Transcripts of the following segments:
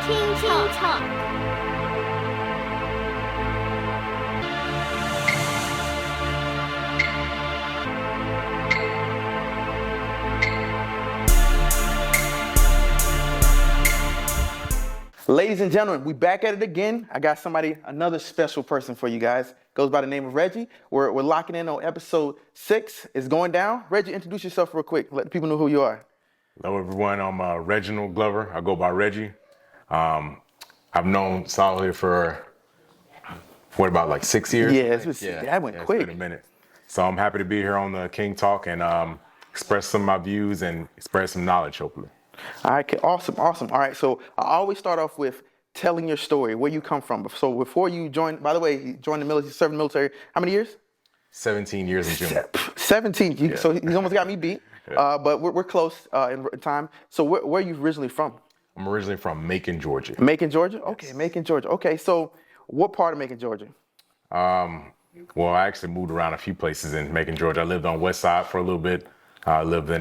Teen Talk. Ladies and gentlemen, we back at it again. I got another special person for you guys. Goes by the name of Reggie. We're locking in on episode 6. It's going down. Reggie, introduce yourself real quick. Let the people know who you are. Hello, everyone. I'm Reginald Glover. I go by Reggie. I've known Solid for about like 6 years? Yeah, that went quick. It's been a minute. So I'm happy to be here on the King Talk and express some of my views and spread some knowledge, hopefully. All right, awesome. All right, so I always start off with telling your story, where you come from. So before you joined, by the way, you joined the military, served in the military, how many years? 17 years in June. 17, yeah. So he's almost got me beat, but we're close in time. So where are you originally from? I'm originally from Macon, Georgia. Macon, Georgia? Okay, yes. Macon, Georgia. Okay, so what part of Macon, Georgia? Well, I actually moved around a few places in Macon, Georgia. I lived on West Side for a little bit. I lived in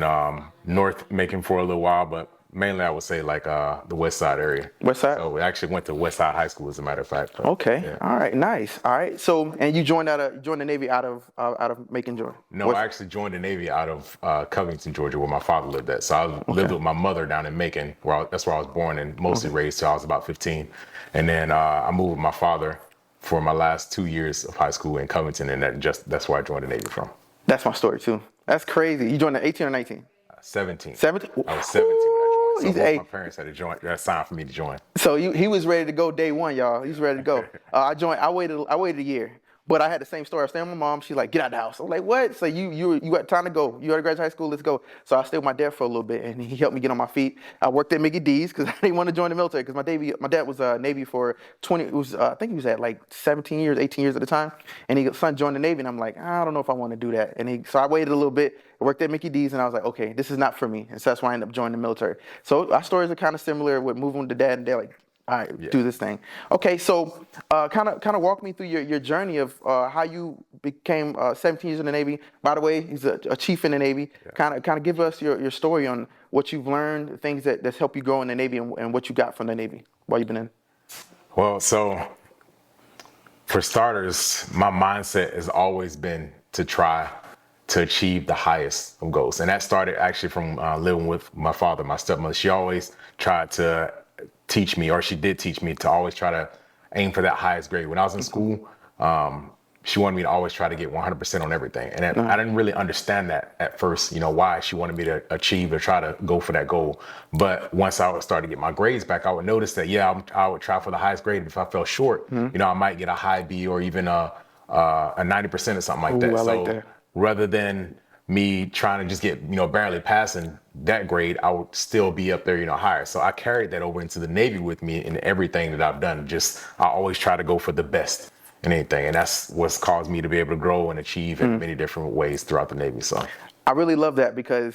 North Macon for a little while, but mainly I would say like the West Side area. West Side? So we actually went to West Side High School, as a matter of fact. But, okay. Yeah. All right. Nice. All right. So, and you joined the Navy out of Macon, Georgia? No, I actually joined the Navy out of Covington, Georgia, where my father lived at. So I lived with my mother down in Macon, that's where I was born and mostly raised till I was about 15. And then I moved with my father for my last 2 years of high school in Covington, and that's where I joined the Navy from. That's my story too. That's crazy. You joined at 18 or 19? 17. 17? I was 17 when I joined. So my parents had to join. That signed for me to join. So he was ready to go day one, y'all. He was ready to go. I joined. I waited a year, but I had the same story. I was staying with my mom. She's like, "Get out of the house." I'm like, "What?" So you got time to go. You got to graduate high school. Let's go. So I stayed with my dad for a little bit, and he helped me get on my feet. I worked at Mickey D's because I didn't want to join the military because my dad was Navy for 20. It was I think he was at like 17 years, 18 years at the time, and his son joined the Navy, and I'm like, I don't know if I want to do that. So I waited a little bit. I worked at Mickey D's, and I was like, okay, this is not for me. And so that's why I ended up joining the military. So our stories are kind of similar with moving with the dad, and they're like, all right, do this thing. Okay, so kind of walk me through your journey of how you became 17 years in the Navy. By the way, he's a chief in the Navy. Kind of give us your story on what you've learned, things that's helped you grow in the Navy, and what you got from the Navy while you've been in. Well, so for starters, my mindset has always been to try to achieve the highest of goals. And that started actually from living with my father, my stepmother. She always tried to teach me, or she did teach me to always try to aim for that highest grade. When I was in school, she wanted me to always try to get 100% on everything. And I didn't really understand that at first, why she wanted me to achieve or try to go for that goal. But once I would start to get my grades back, I would notice that, I would try for the highest grade. If I fell short, I might get a high B or even a 90% or something like that. I like that. Rather than me trying to just get, barely passing that grade, I would still be up there, higher. So I carried that over into the Navy with me in everything that I've done. I always try to go for the best in anything. And that's what's caused me to be able to grow and achieve in many different ways throughout the Navy. So I really love that because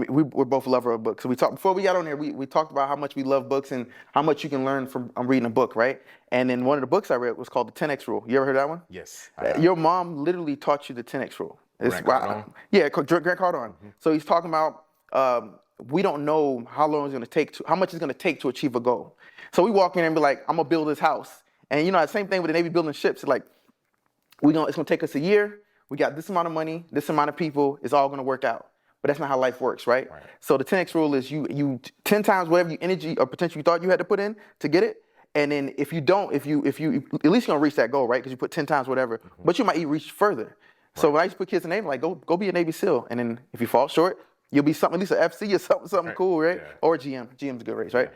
we're both a lover of books. So before we got on here, we talked about how much we love books and how much you can learn from reading a book, right? And then one of the books I read was called the 10X Rule. You ever heard that one? Yes. Your mom literally taught you the 10X Rule. Grant Cardone? Yeah, Grant Cardone. So he's talking about we don't know how long it's going to take how much it's going to take to achieve a goal. So we walk in and be like, I'm gonna build this house, and the same thing with the Navy building ships. It's like it's going to take us a year. We got this amount of money, this amount of people. It's all going to work out. But that's not how life works, right? So the 10X rule is you 10 times whatever you energy or potential you thought you had to put in to get it. And then if you at least you're going to reach that goal, right? Because you put 10 times whatever, but you might even reach further. So when I used to put kids in the Navy, like, go be a Navy SEAL. And then if you fall short, you'll be something, at least an FC or something cool, right? Yeah. Or GM. GM's a good race, right?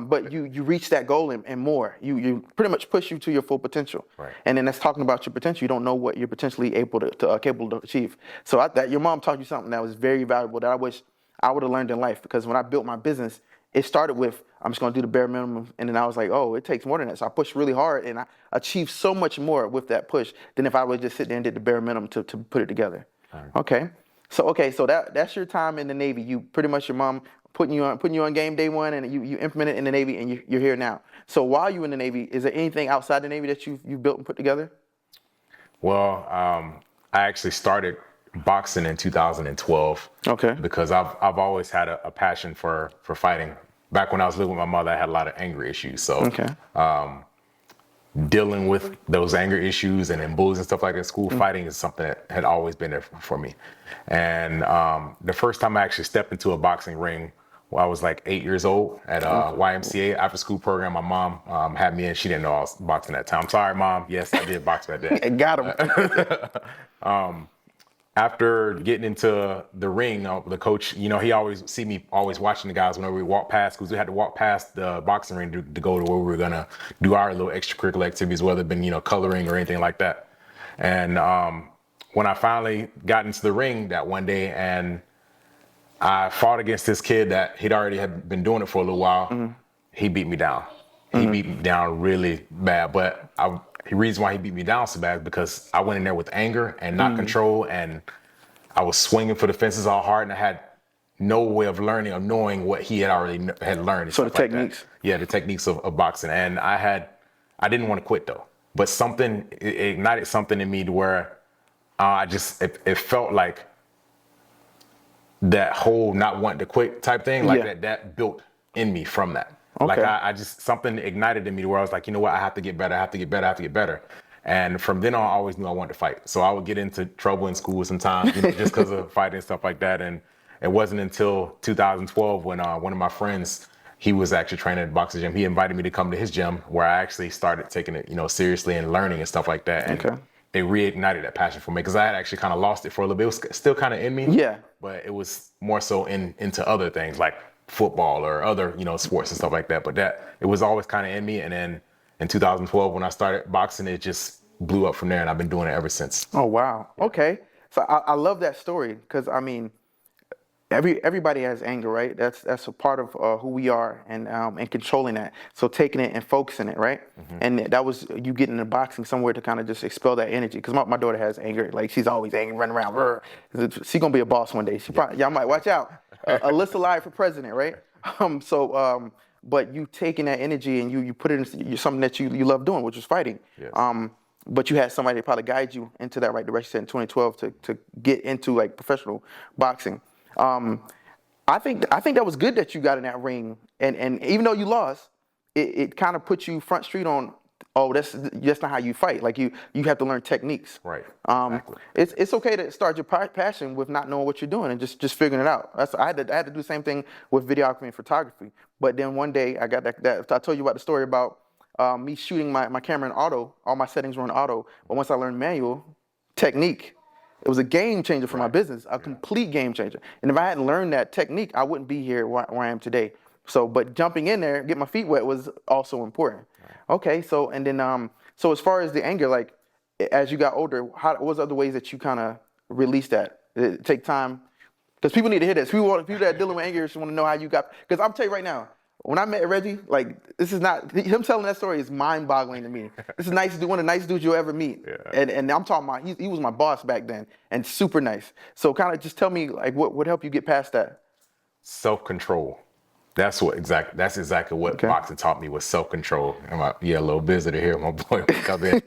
But you reach that goal and more. You pretty much push you to your full potential. Right. And then that's talking about your potential. You don't know what you're potentially capable to achieve. So that your mom taught you something that was very valuable that I wish I would have learned in life. Because when I built my business, it started with, I'm just going to do the bare minimum. And then I was like, oh, it takes more than that. So I pushed really hard and I achieved so much more with that push than if I would just sit there and did the bare minimum to put it together. Right. Okay. So that's your time in the Navy. You pretty much, your mom putting you on game day one, and you implement it in the Navy, and you're here now. So while you in the Navy, is there anything outside the Navy that you've built and put together? Well, I actually started boxing in 2012. Okay. Because I've always had a passion for fighting back when I was living with my mother, I had a lot of anger issues. So Okay. dealing with those anger issues and then bullies and stuff like that in school, fighting is something that had always been there for me. And the first time I actually stepped into a boxing ring, I was like 8 years old at a YMCA after school program. My mom had me in. She didn't know I was boxing at that time. I'm sorry, Mom. Yes, I did box back then. Got him. After getting into the ring, the coach, he always see me always watching the guys whenever we walk past, because we had to walk past the boxing ring to go to where we were going to do our little extracurricular activities, whether it been, coloring or anything like that. And when I finally got into the ring that one day and I fought against this kid that he'd already had been doing it for a little while, he beat me down. He beat me down really bad, but the reason why he beat me down so bad is because I went in there with anger and not control, and I was swinging for the fences all hard, and I had no way of learning or knowing what he had already had learned. And So the stuff like that. techniques. Yeah, the techniques of boxing. And I didn't want to quit though, but it ignited something in me to where it felt like that whole not wanting to quit type thing, like that built in me from that. Okay. Like something ignited in me where I was like, you know what, I have to get better, I have to get better, I have to get better. And from then on, I always knew I wanted to fight. So I would get into trouble in school sometimes, just because of fighting and stuff like that. And it wasn't until 2012 when one of my friends, he was actually training at the boxing gym. He invited me to come to his gym, where I actually started taking it, seriously and learning and stuff like that. And it reignited that passion for me, because I had actually kind of lost it for a little bit. It was still kind of in me. Yeah. But it was more so into other things like football or other, sports and stuff like that. But it was always kind of in me. And then in 2012, when I started boxing, it just blew up from there, and I've been doing it ever since. Oh, wow. Okay. So I love that story, because everybody has anger, right? That's a part of who we are, and controlling that. So taking it and focusing it, right? And that was you getting into boxing somewhere to kind of just expel that energy. Because my daughter has anger, like she's always angry, running around. She's gonna be a boss one day. Y'all might watch out. Alyssa Live for president, right? But you taking that energy and you put it into something that you love doing, which is fighting. Yes. But you had somebody that probably guide you into that right direction in 2012 to get into like professional boxing. I think that was good that you got in that ring, and even though you lost, it kind of put you front street on. Oh, that's not how you fight. Like you have to learn techniques. Right. Exactly. It's okay to start your passion with not knowing what you're doing and just figuring it out. I had to do the same thing with videography and photography. But then one day I got that I told you about the story about me shooting my camera in auto. All my settings were in auto. But once I learned manual technique, it was a game changer for my business, a complete game changer. And if I hadn't learned that technique, I wouldn't be here where I am today. So, but jumping in there, get my feet wet was also important. Okay, so and then so as far as the anger, like as you got older, what was other ways that you kind of released that? Did it take time? Because people need to hear this. People that are dealing with anger just want to know how you got. Because I'm tell you right now, when I met Reggie, like this is not him telling that story is mind-boggling to me. This is nice, one of the nicest dudes you'll ever meet. Yeah. And I'm talking about he was my boss back then and super nice. So kind of just tell me like what helped you get past that? Self-control. That's exactly what boxing taught me, was self-control. A little visitor here, my boy come in.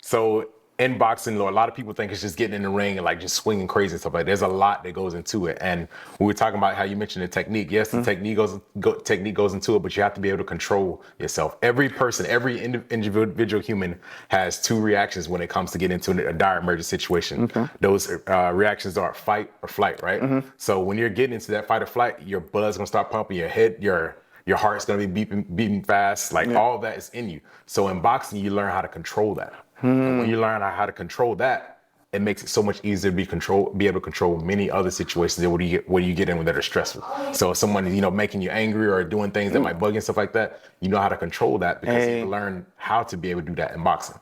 So in boxing, a lot of people think it's just getting in the ring and like just swinging crazy and stuff like that. There's a lot that goes into it. And we were talking about how you mentioned the technique. Yes, the technique goes into it, but you have to be able to control yourself. Every person, every individual human has two reactions when it comes to getting into a dire emergency situation. Those reactions are fight or flight, right? So when you're getting into that fight or flight, your blood's gonna start pumping, your head, your heart's gonna be beating fast, like all that is in you. So in boxing, you learn how to control that. And when you learn how to control that, it makes it so much easier to be able to control many other situations where you get in that are stressful. So if someone making you angry or doing things that might bug you and stuff like that, you know how to control that because you learn how to be able to do that in boxing.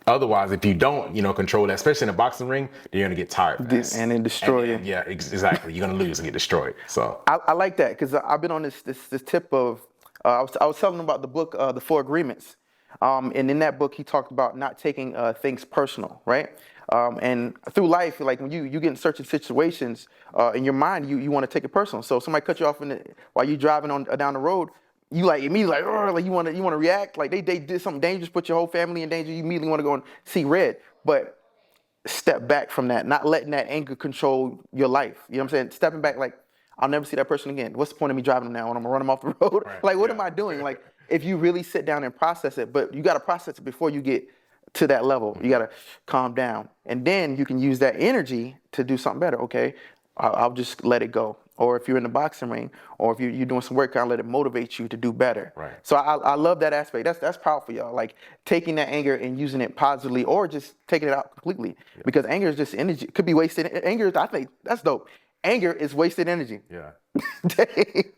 Otherwise, if you don't control that, especially in a boxing ring, then you're gonna get tired fast. And then destroy you. Yeah, exactly. You're gonna lose and get destroyed. So I like that because I've been on this tip of I was telling them about the book The Four Agreements. And in that book, he talked about not taking things personal, right? And through life, like when you get in certain situations, in your mind, you want to take it personal. So if somebody cut you off while you're driving down the road, you like immediately like you want to react, like they did something dangerous, put your whole family in danger. You immediately want to go and see red, but step back from that, not letting that anger control your life. You know what I'm saying? Stepping back, like I'll never see that person again. What's the point of me driving them now when I'm gonna run them off the road? Right. Like, what Yeah. am I doing? Like, if you really sit down and process it, but you got to process it before you get to that level. You got to calm down, and then you can use that energy to do something better. Okay, I'll just let it go. Or if you're in the boxing ring, or if you're doing some work, kind of let it motivate you to do better. Right. So I love that aspect. That's powerful, y'all. Like taking that anger and using it positively, or just taking it out completely. Yeah. Because anger is just energy. It could be wasted. Anger, I think that's dope. Anger is wasted energy. Yeah.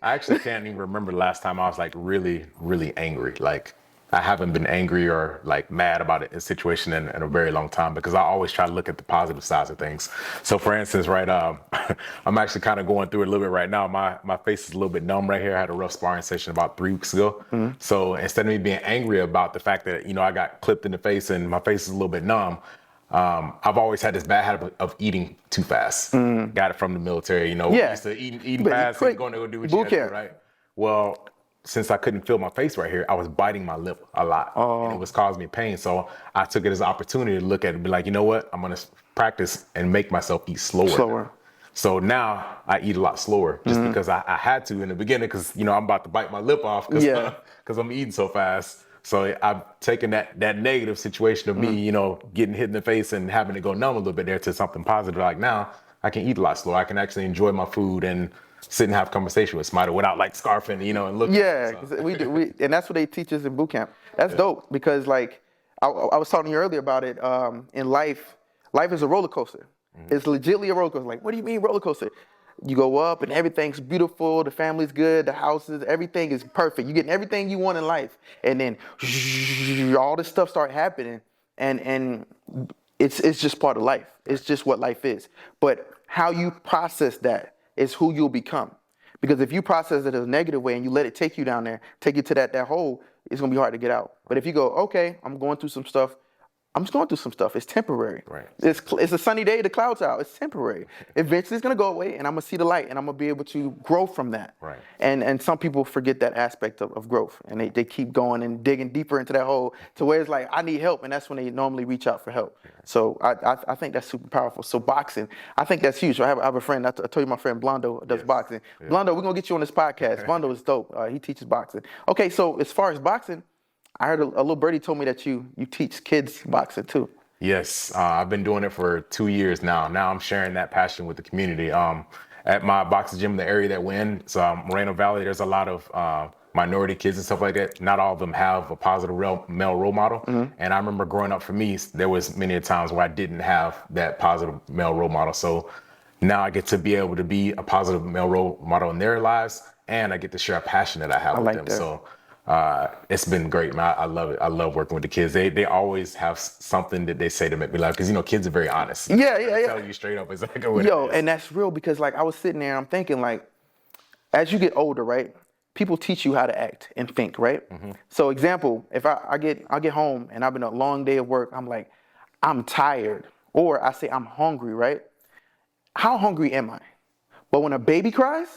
I actually can't even remember the last time I was like really, really angry. Like I haven't been angry or like mad about a situation in a very long time, because I always try to look at the positive sides of things. So for instance, right, I'm actually kind of going through it a little bit right now. My face is a little bit numb right here. I had a rough sparring session about 3 weeks ago. Mm-hmm. So instead of me being angry about the fact that, I got clipped in the face and my face is a little bit numb, I've always had this bad habit of eating too fast. Got it from the military, Yeah. We used to eating fast and going to go do what you got to do, right? Well, since I couldn't feel my face right here, I was biting my lip a lot, and it was causing me pain. So I took it as an opportunity to look at it and be like, you know what? I'm going to practice and make myself eat slower. So now I eat a lot slower, just because I had to in the beginning, because, I'm about to bite my lip off because I'm eating so fast. So I've taken that negative situation of me, getting hit in the face and having to go numb a little bit there to something positive. Like now I can eat a lot slower. I can actually enjoy my food and sit and have conversation with somebody without like scarfing, and looking. Yeah, so. we do, and that's what they teach us in boot camp. That's dope, because like I was talking to you earlier about it. In life is a roller coaster. It's legitly a roller coaster. Like, what do you mean roller coaster? You go up and everything's beautiful, the family's good, the houses, everything is perfect. You're getting everything you want in life. And then all this stuff start happening, and it's just part of life. It's just what life is. But how you process that is who you'll become. Because if you process it in a negative way and you let it take you down there, take you to that hole, it's gonna be hard to get out. But if you go, okay, I'm going through some stuff. I'm just going through some stuff. It's temporary. Right. It's a sunny day, the clouds out. It's temporary. Eventually it's going to go away, and I'm going to see the light, and I'm going to be able to grow from that. Right. And some people forget that aspect of growth, and they keep going and digging deeper into that hole to where it's like, I need help, and that's when they normally reach out for help. Yeah. So I think that's super powerful. So boxing, I think that's huge. I have a friend, I told you my friend Blondo does boxing. Yeah. Blondo, we're going to get you on this podcast. Blondo is dope. He teaches boxing. Okay, so as far as boxing, I heard a little birdie told me that you teach kids boxing too. Yes, I've been doing it for 2 years now. Now I'm sharing that passion with the community. At my boxing gym in the area that we're in, so Moreno Valley, there's a lot of minority kids and stuff like that. Not all of them have a positive male role model. Mm-hmm. And I remember growing up, for me, there was many times where I didn't have that positive male role model. So now I get to be able to be a positive male role model in their lives, and I get to share a passion that I have with them. That. So it's been great, man. I love it. I love working with the kids. They always have something that they say to make me laugh, because kids are very honest. Yeah. Tell you straight up exactly what Yo, it is. And that's real, because like I was sitting there, I'm thinking like, as you get older, right? People teach you how to act and think, right? Mm-hmm. So example, if I get home and I've been a long day of work, I'm like, I'm tired, or I say I'm hungry, right? How hungry am I? But when a baby cries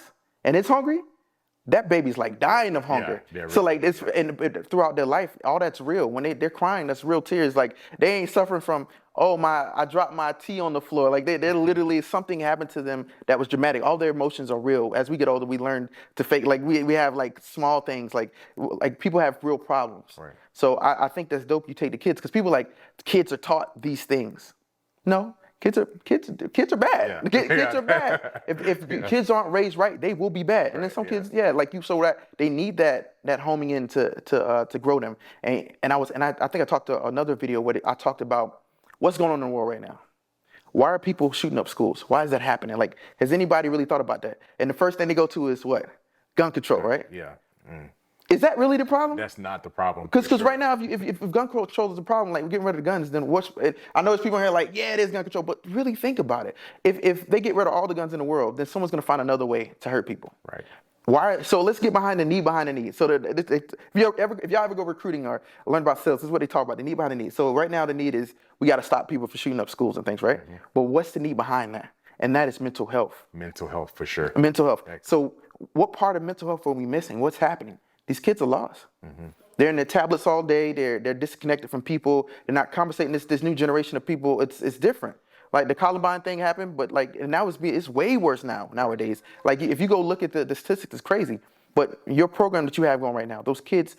and it's hungry, that baby's like dying of hunger. Yeah, so like this, and throughout their life, all that's real. When they're crying, that's real tears. Like they ain't suffering from, I dropped my tea on the floor. Like they're literally, something happened to them that was dramatic. All their emotions are real. As we get older, we learn to fake. Like we have like small things, like people have real problems. Right. So I think that's dope. You take the kids, because people like kids are taught these things. No. Kids are bad. Yeah. Kids are bad. If kids aren't raised right, they will be bad. And then some kids, like you, so that they need that homing in to grow them. And I think I talked to another video where I talked about what's going on in the world right now. Why are people shooting up schools? Why is that happening? Like, has anybody really thought about that? And the first thing they go to is what? Gun control, right? Yeah. Mm. Is that really the problem? That's not the problem. Because right now, if gun control is the problem, like we're getting rid of the guns, then I know there's people in here like, yeah, it is gun control, but really think about it. If they get rid of all the guns in the world, then someone's going to find another way to hurt people. Right. Why? So let's get behind the need. So if y'all ever go recruiting or learn about sales, this is what they talk about, the need behind the need. So right now the need is we got to stop people from shooting up schools and things, right? Mm-hmm. But what's the need behind that? And that is mental health. Mental health, for sure. Mental health. Excellent. So what part of mental health are we missing? What's happening? These kids are lost. Mm-hmm. They're in their tablets all day. They're disconnected from people. They're not conversating. This new generation of people, it's different. Like the Columbine thing happened, but like and now it's way worse nowadays. Like if you go look at the statistics, it's crazy. But your program that you have going right now, those kids,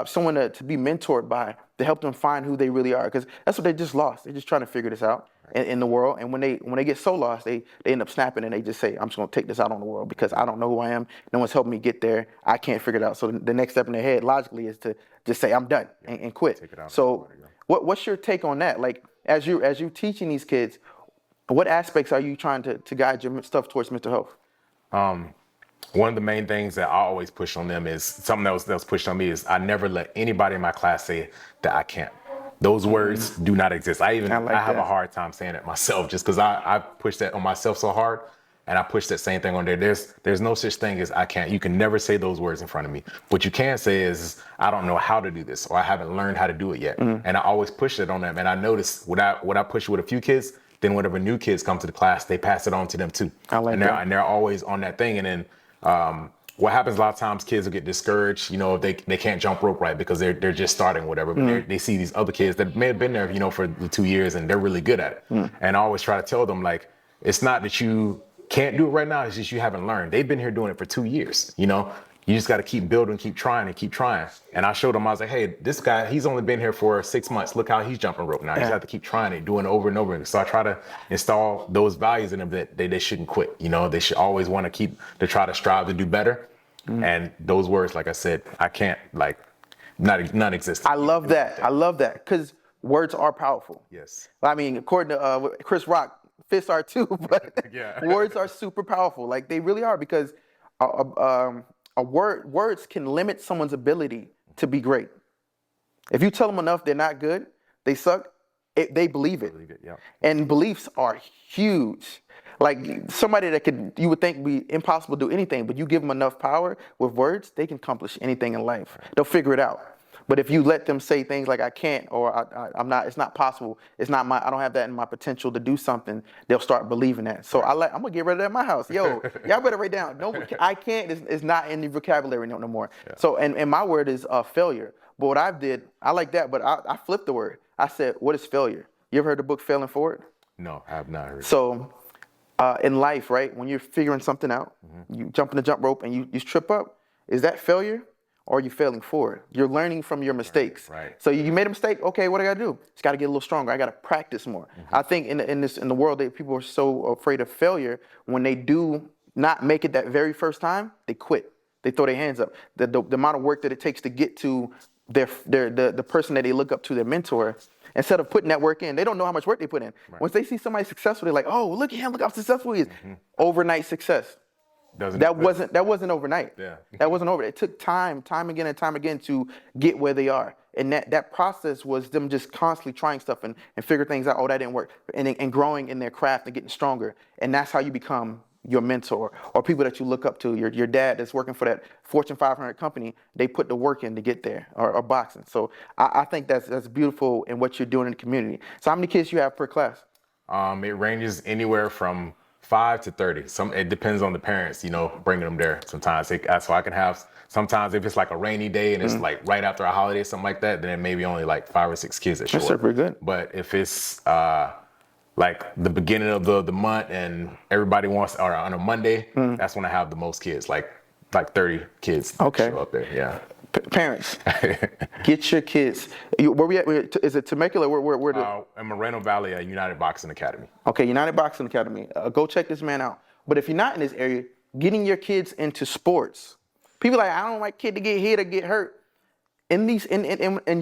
someone to be mentored by, to help them find who they really are, because that's what they just lost. They're just trying to figure this out in the world. And when they get so lost, they end up snapping and they just say, I'm just gonna take this out on the world because I don't know who I am. No one's helping me get there. I can't figure it out. So the next step in their head logically is to just say I'm done and quit. So what's your take on that? Like as you teaching these kids, what aspects are you trying to guide your stuff towards mental health? One of the main things that I always push on them is something that was pushed on me is I never let anybody in my class say that I can't. Those words do not exist. I have a hard time saying it myself just because I push that on myself so hard, and I push that same thing on there. There's no such thing as I can't. You can never say those words in front of me. What you can say is I don't know how to do this, or I haven't learned how to do it yet. And I always push it on them. And I notice when I push it with a few kids, then whenever new kids come to the class, they pass it on to them too. And they're always on that thing. And then what happens a lot of times, kids will get discouraged, if they can't jump rope right because they're just starting whatever, but they see these other kids that may have been there, for the 2 years and they're really good at it. And I always try to tell them, like, it's not that you can't do it right now, it's just you haven't learned. They've been here doing it for 2 years, You just got to keep building, keep trying. And I showed them, I was like, hey, this guy, he's only been here for 6 months. Look how he's jumping rope now. You just have to keep trying it, doing it over and over again. So I try to install those values in them that they shouldn't quit. They should always want to try to strive to do better. And those words, like I said, I can't, like, not exist. I love that because words are powerful. Yes. I mean, according to Chris Rock, fists are too, but words are super powerful. Like they really are, because words can limit someone's ability to be great. If you tell them enough they're not good, they suck, they believe it. And beliefs are huge. Like somebody that you would think be impossible to do anything, but you give them enough power with words, they can accomplish anything in life. They'll figure it out. But if you let them say things like I can't, or I'm not, it's not possible, I don't have that in my potential to do something, they'll start believing that. So I'm gonna get rid of that in my house. Yo, y'all better write down. No, I can't is not in the vocabulary no more. Yeah. So and my word is failure. But what I like that, but I flipped the word. I said, what is failure? You ever heard the book Failing Forward? No, I have not heard. So in life, right, when you're figuring something out, you jump in the jump rope and you trip up, is that failure? Or are you failing forward? You're learning from your mistakes. Right. So you made a mistake. Okay, what do I got to do? Just got to get a little stronger. I got to practice more. I think in the world, people are so afraid of failure. When they do not make it that very first time, they quit. They throw their hands up. The amount of work that it takes to get to the person that they look up to, their mentor, instead of putting that work in, they don't know how much work they put in. Right. Once they see somebody successful, they're like, oh, look at him, look how successful he is. Overnight success. That wasn't overnight. Yeah. That wasn't overnight. It took time again and time again to get where they are. And that process was them just constantly trying stuff and figure things out. Oh, that didn't work. And growing in their craft and getting stronger. And that's how you become your mentor or people that you look up to. Your dad that's working for that Fortune 500 company, they put the work in to get there, or boxing. So I think that's beautiful in what you're doing in the community. So how many kids you have per class? It ranges anywhere from 5 to 30. It depends on the parents, bringing them there. Sometimes so I can have, sometimes if it's like a rainy day and it's like right after a holiday, something like that, then it may be only like 5 or 6 kids that show up. That's pretty good. But if it's like the beginning of the month and everybody wants, or on a Monday, that's when I have the most kids, like 30 kids show up there. Yeah. Parents, get your kids. Where we at? Is it Temecula? Where in Moreno Valley at United Boxing Academy. Okay, United Boxing Academy. Go check this man out. But if you're not in this area, getting your kids into sports. People are like, I don't like kid to get hit or get hurt. In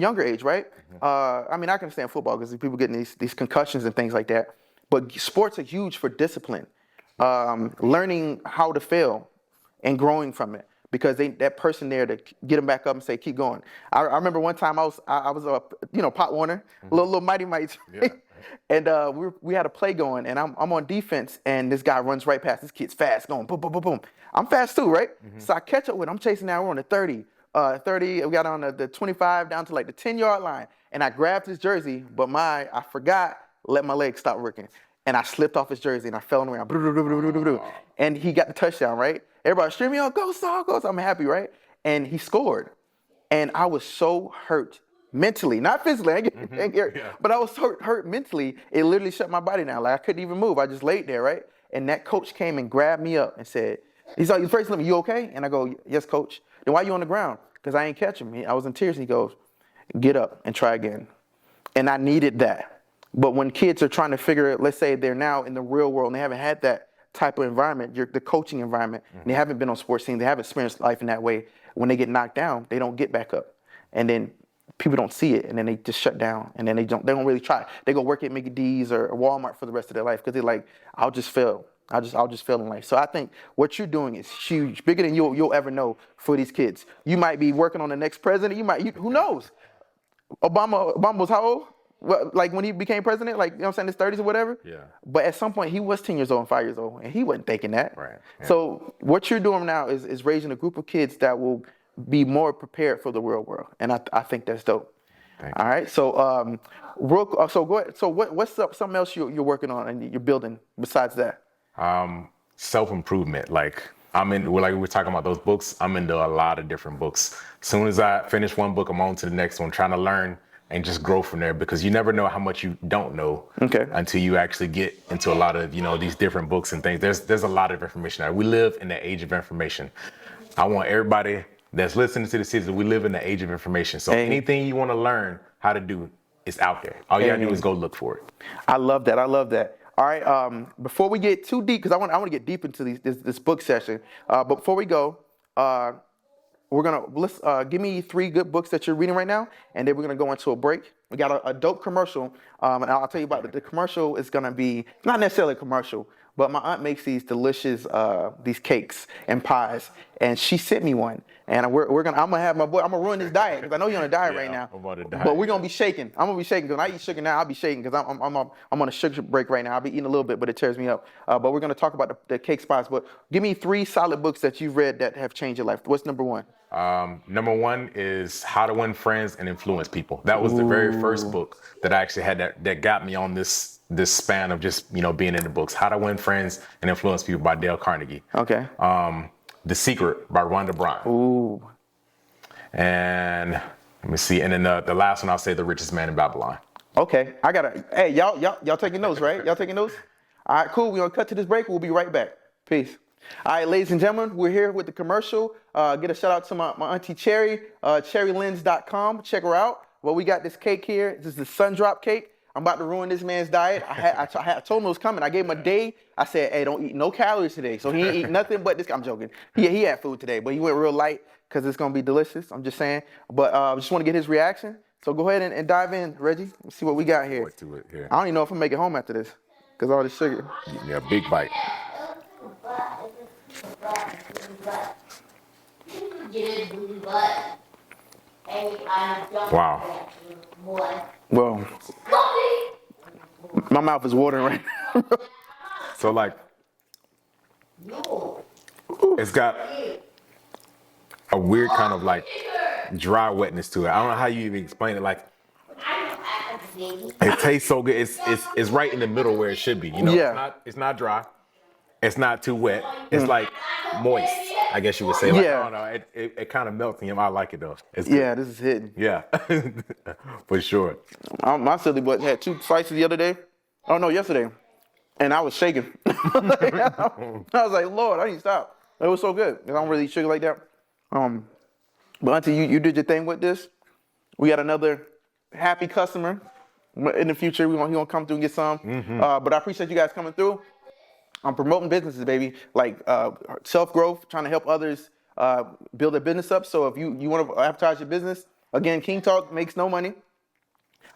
younger age, right? I mean, I can understand football because people getting these concussions and things like that. But sports are huge for discipline, learning how to fail and growing from it. Because that person there to get them back up and say, keep going. I remember one time I was Pot Warner, little Mighty Mites. Yeah. And we had a play going, and I'm on defense, and this guy runs right past. This kid's fast, going boom, boom, boom, boom. I'm fast too, right? So I catch up with him. I'm chasing down. We're on the 30. We got on the 25 down to like the 10-yard line, and I grabbed his jersey, but I forgot, let my legs stop working. And I slipped off his jersey, and I fell on the ground. And he got the touchdown, right? Everybody screaming, oh, go Saul, go Saul. I'm happy, right? And he scored. And I was so hurt mentally, not physically. But I was hurt mentally. It literally shut my body down. Like I couldn't even move. I just laid there, right? And that coach came and grabbed me up and said, he's like, first, let me, you okay? And I go, yes, coach. Then why you on the ground? Because I ain't catch him. I was in tears. And he goes, get up and try again. And I needed that. But when kids are trying to figure it, let's say they're now in the real world and they haven't had that type of environment, the coaching environment, and they haven't been on sports teams, they haven't experienced life in that way. When they get knocked down, they don't get back up. And then people don't see it, and then they just shut down, and then they don't really try. They go work at Mickey D's or Walmart for the rest of their life because they're like, I'll just fail. I'll just fail in life. So I think what you're doing is huge, bigger than you'll ever know for these kids. You might be working on the next president. Who knows? Obama was how old? Well, like when he became president, like, you know what I'm saying, his 30s or whatever. Yeah. But at some point, he was 10 years old and 5 years old, and he wasn't thinking that. Right. Yeah. So what you're doing now is raising a group of kids that will be more prepared for the real world, and I think that's dope. Thank All you. right. So so go ahead. So what's up? Something else you're working on and you're building besides that? Self-improvement. Like we're talking about those books. I'm into a lot of different books. As soon as I finish one book, I'm on to the next one, trying to learn and just grow from there, because you never know how much you don't know until you actually get into a lot of, these different books and things. There's a lot of information out. We live in the age of information. I want everybody that's listening to the season, we live in the age of information. So anything you want to learn how to do is out there. All you gotta do is go look for it. I love that. All right. Before we get too deep, because I want to get deep into this book session. But before we go, let's give me 3 good books that you're reading right now, and then we're gonna go into a break. We got a dope commercial, and I'll tell you about it. The commercial is gonna be not necessarily a commercial, but my aunt makes these delicious these cakes and pies, and she sent me one. And I'm gonna have my boy. I'm gonna ruin his diet because I know you're on a diet right now. I'm on a diet. But we're gonna be shaking. I'm gonna be shaking because when I eat sugar now, I'll be shaking because I'm on a sugar break right now. I'll be eating a little bit, but it tears me up. But we're gonna talk about the cake spies. But give me 3 solid books that you've read that have changed your life. What's number 1? Number 1 is How to Win Friends and Influence People. That was the very first book that I actually had that got me on this span of just being in the books. How to Win Friends and Influence People by Dale Carnegie. Okay. The Secret by Rhonda Byrne. Ooh. And let me see. And then the last one, I'll say The Richest Man in Babylon. Okay. Hey, y'all taking notes, right? Y'all taking notes? All right, cool. We're gonna cut to this break. We'll be right back. Peace. All right, ladies and gentlemen, we're here with the commercial. Get a shout out to my auntie Cherry, cherrylens.com. Check her out. Well, we got this cake here. This is the sun drop cake. I'm about to ruin this man's diet. I told him it was coming. I gave him a day. I said, hey, don't eat no calories today. So he ain't eat nothing but this. I'm joking. He had food today, but he went real light because it's going to be delicious. I'm just saying. But I just want to get his reaction. So go ahead and dive in, Reggie. Let's see what we got here. To it here. I don't even know if I'm making it home after this because all this sugar. Yeah, big bite. Wow. Well, my mouth is watering right now. So like, it's got a weird kind of like dry wetness to it. I don't know how you even explain it. Like, it tastes so good. It's right in the middle where it should be. Yeah. It's not dry. It's not too wet. It's like moist, I guess you would say. Like, Yeah. I don't know. It kind of melts in your mouth. I like it though. It's good. Yeah, this is hitting. Yeah. For sure. My silly butt had 2 slices the other day. Oh no, yesterday, and I was shaking. I was like, Lord, I need to stop. It was so good. I don't really eat sugar like that. But auntie, you did your thing with this. We got another happy customer in the future. He gonna come through and get some. But I appreciate you guys coming through. I'm promoting businesses, baby, like self-growth, trying to help others build their business up. So if you want to advertise your business, again, King Talk makes no money.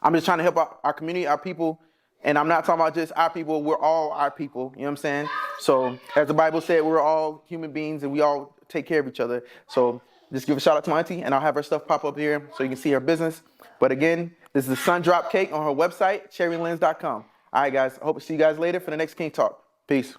I'm just trying to help our community, our people. And I'm not talking about just our people. We're all our people. You know what I'm saying? So as the Bible said, we're all human beings and we all take care of each other. So just give a shout out to my auntie and I'll have her stuff pop up here so you can see her business. But again, this is the Sun Drop Cake on her website, cherrylens.com. All right, guys. I hope to see you guys later for the next King Talk. Peace.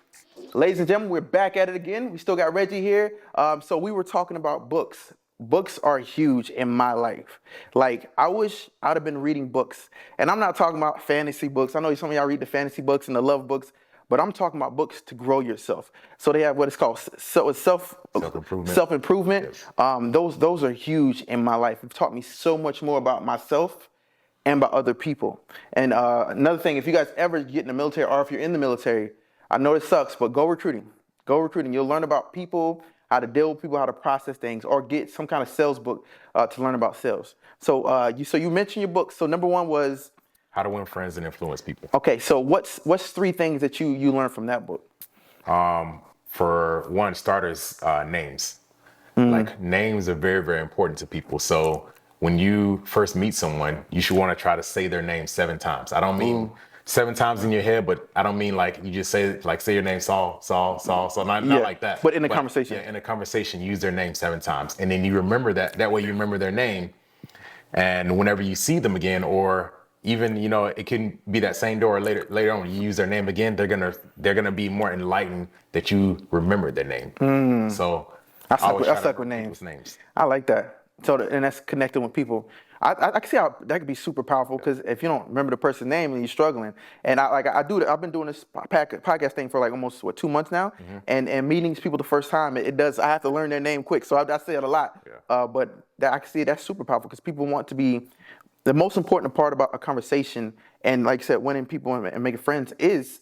Ladies and gentlemen, we're back at it again. We still got Reggie here. So we were talking about books. Books are huge in my life. Like, I wish I'd have been reading books. And I'm not talking about fantasy books. I know some of y'all read the fantasy books and the love books. but I'm talking about books to grow yourself. So they have what is called Self-improvement. Self-improvement. Yes. Those are huge in my life. It's taught me so much more about myself and by other people. And another thing, if you guys ever get in the military or if you're in the military, I know it sucks, but go recruiting. Go recruiting. You'll learn about people, how to deal with people, how to process things, or get some kind of sales book to learn about sales. So you mentioned your book. So number one was How to Win Friends and Influence People. okay. So what's 3 things that you learned from that book? For one, starters, names. Like names are very, very important to people. So when you first meet someone, you should want to try to say their name 7 times. I don't mean 7 times in your head, but I don't mean like you just say your name Saul, not like that. But in a conversation. Yeah, in a conversation, use their name 7 times. And then you remember that. That way you remember their name. And whenever you see them again, or even, it can be that same door later on, you use their name again, they're gonna be more enlightened that you remember their name. So I always suck try with to names. people's names. I like that. So and that's connecting with people. I can see how that could be super powerful because if you don't remember the person's name and you're struggling, and I've been doing this podcast thing for like almost 2 months now, and meeting these people the first time, it does. I have to learn their name quick, so I say it a lot. Yeah. But I can see that's super powerful because people want to be. The most important part about a conversation and like I said, winning people and making friends is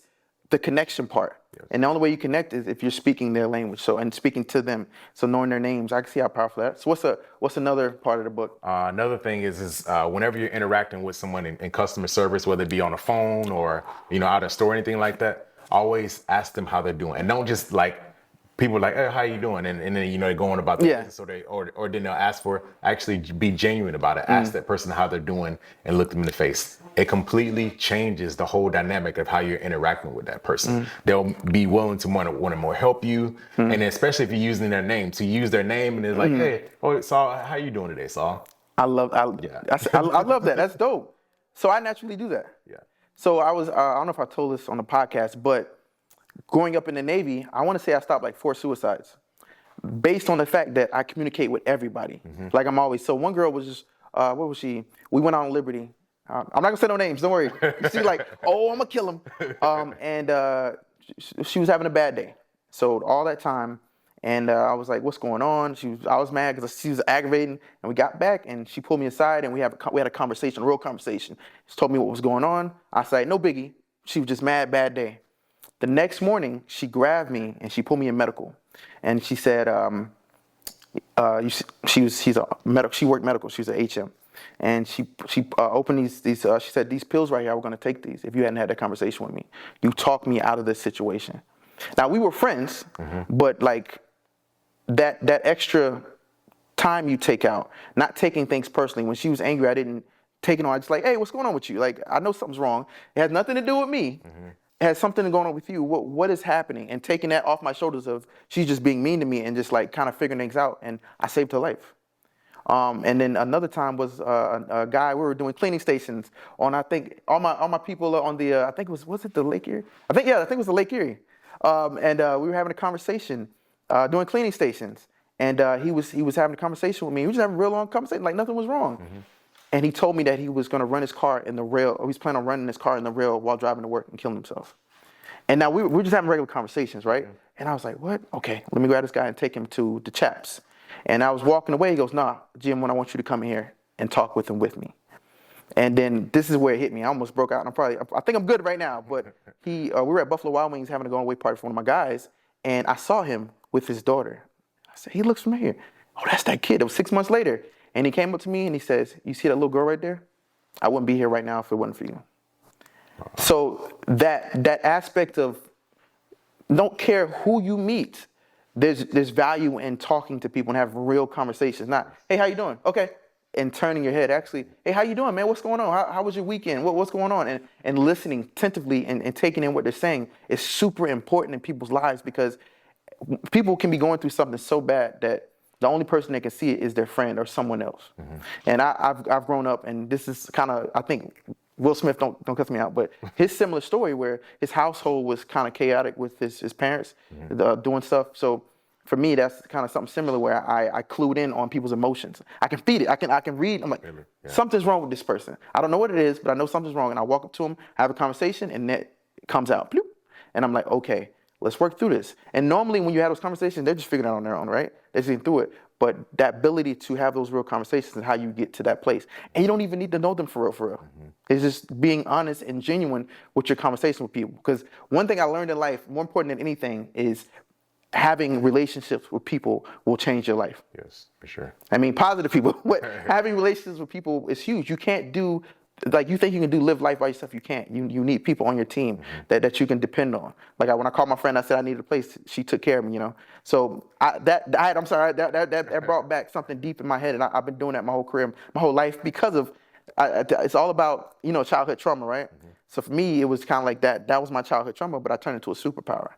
the connection part. Yes. And the only way you connect is if you're speaking their language. And speaking to them. So knowing their names, I can see how powerful that is. So what's another part of the book? Another thing is whenever you're interacting with someone in customer service, whether it be on a phone or out at a store, anything like that, always ask them how they're doing, and don't just like people like, hey, how you doing, and then they're going about their business, or then they'll ask for actually be genuine about it. Ask that person how they're doing and look them in the face. It completely changes the whole dynamic of how you're interacting with that person. They'll be willing to want to more help you, and then especially if you're using their name, to use their name and they're like, hey, Saul, how you doing today, Saul? I love that. That's dope. So I naturally do that. Yeah. So I don't know if I told this on the podcast, but growing up in the Navy, I want to say I stopped like 4 suicides based on the fact that I communicate with everybody. Like I'm always. So one girl was just, what was she? We went out on Liberty. I'm not gonna say no names. Don't worry. She's like, oh, I'm gonna kill him. And she was having a bad day. So all that time, and I was like, what's going on? I was mad because she was aggravating. And we got back, and she pulled me aside, and we had a conversation, a real conversation. She told me what was going on. I said, no biggie. She was just mad, bad day. The next morning, she grabbed me and she pulled me in medical, and she said, she worked medical. She was an HM, and she opened these. She said, these pills right here, we're gonna take these. If you hadn't had that conversation with me, you talked me out of this situation. Now we were friends, but like that extra time you take out, not taking things personally. When she was angry, I didn't take it on. I just like, hey, what's going on with you? Like, I know something's wrong. It has nothing to do with me. It has something going on with you. What is happening? And taking that off my shoulders of she's just being mean to me and just like kind of figuring things out. And I saved her life. And then another time was a guy, we were doing cleaning stations on, I think, all my people on the, I think was it the Lake Erie? I think it was the Lake Erie. And we were having a conversation doing cleaning stations. And he was having a conversation with me. We was having a real long conversation, like nothing was wrong. And he told me that he was going to run his car in the rail, or he's planning on running his car in the rail while driving to work and killing himself. And now we were just having regular conversations, right? And I was like, what? Okay, let me grab this guy and take him to the Chaps. And I was walking away. He goes, nah, Jim, I want you to come here and talk with him with me. And then this is where it hit me. I almost broke out. I think I'm good right now. But we were at Buffalo Wild Wings having a going away party for one of my guys. And I saw him with his daughter. I said, he looks familiar. Oh, that's that kid. It was 6 months later. And he came up to me and he says, you see that little girl right there? I wouldn't be here right now if it wasn't for you. So that aspect of don't care who you meet, there's value in talking to people and having real conversations. Not, hey, how you doing? Okay. And turning your head, actually, hey, how you doing, man? What's going on? How was your weekend? What's going on? And listening attentively and taking in what they're saying is super important in people's lives, because people can be going through something so bad that the only person that can see it is their friend or someone else. And I've grown up, and this is kind of, I think, Will Smith, don't cuss me out, but his similar story where his household was kind of chaotic with his parents doing stuff. So for me, that's kind of something similar where I clued in on people's emotions. I can feed it. I can read. I'm like, something's wrong with this person. I don't know what it is, but I know something's wrong. And I walk up to him, have a conversation, and that comes out. Bloop. And I'm like, okay, let's work through this. And normally when you have those conversations, they're just figuring it out on their own, right? They're just getting through it. But that ability to have those real conversations is how you get to that place. And you don't even need to know them for real, for real. Mm-hmm. It's just being honest and genuine with your conversation with people. Because one thing I learned in life, more important than anything, is having relationships with people will change your life. Yes, for sure. I mean, positive people. Having relationships with people is huge. You can't do, like, you think you can live life by yourself. You can't. You need people on your team that you can depend on. Like when I called my friend, I said I needed a place. She took care of me, So that brought back something deep in my head, and I've been doing that my whole career, my whole life, because of it's all about childhood trauma, right? Mm-hmm. So for me, it was kind of like that. That was my childhood trauma, but I turned it into a superpower.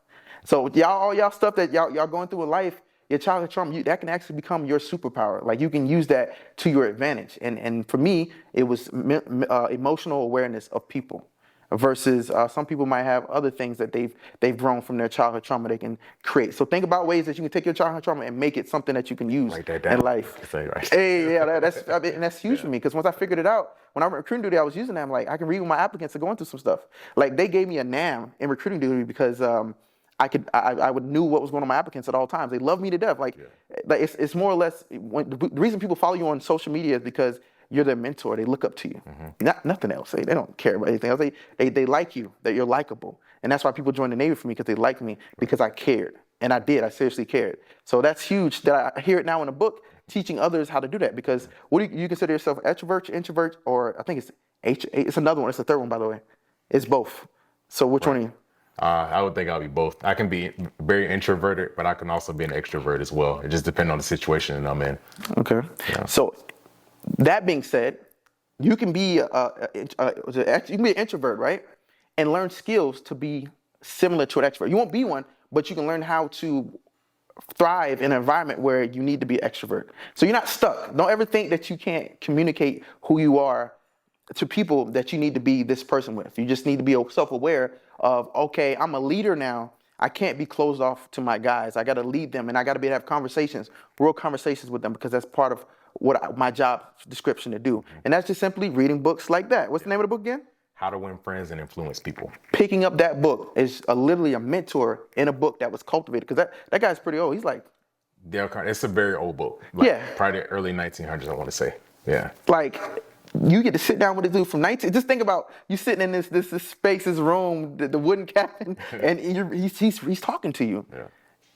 So all y'all stuff that y'all going through in life, your childhood trauma, that can actually become your superpower. Like you can use that to your advantage. And for me, it was emotional awareness of people, versus some people might have other things that they've grown from their childhood trauma they can create. So think about ways that you can take your childhood trauma and make it something that you can use in life. Hey, yeah, that's huge for me, because once I figured it out, when I went recruiting duty, I was using that. I'm like, I can read with my applicants and going through some stuff. Like they gave me a NAM in recruiting duty because I would knew what was going on with my applicants at all times. They love me to death. Like it's more or less the reason people follow you on social media is because you're their mentor. They look up to you. Mm-hmm. Nothing else. They don't care about anything else. They like you, that you're likable. And that's why people join the Navy for me, because they like me, because I cared. And I did. I seriously cared. So that's huge that I hear it now in a book, teaching others how to do that. Because what do you consider yourself, extrovert, introvert, or I think it's another one. It's the third one, by the way. It's both. So which one are you? I would think I'll be both. I can be very introverted, but I can also be an extrovert as well. It just depends on the situation that I'm in. Okay. Yeah. So that being said, you can be an introvert, right? And learn skills to be similar to an extrovert. You won't be one, but you can learn how to thrive in an environment where you need to be an extrovert. So you're not stuck. Don't ever think that you can't communicate who you are to people that you need to be this person with. You just need to be self-aware of, okay, I'm a leader now. I can't be closed off to my guys. I got to lead them, and I got to be able to have conversations, real conversations with them, because that's part of what my job description to do. And that's just simply reading books like that. What's the name of the book again? How to Win Friends and Influence People. Picking up that book is literally a mentor in a book that was cultivated, because that guy's pretty old. He's like... It's a very old book. Probably the early 1900s, I want to say. Yeah. Like... You get to sit down with a dude from 19. Just think about you sitting in this space, this room, the wooden cabin, and he's talking to you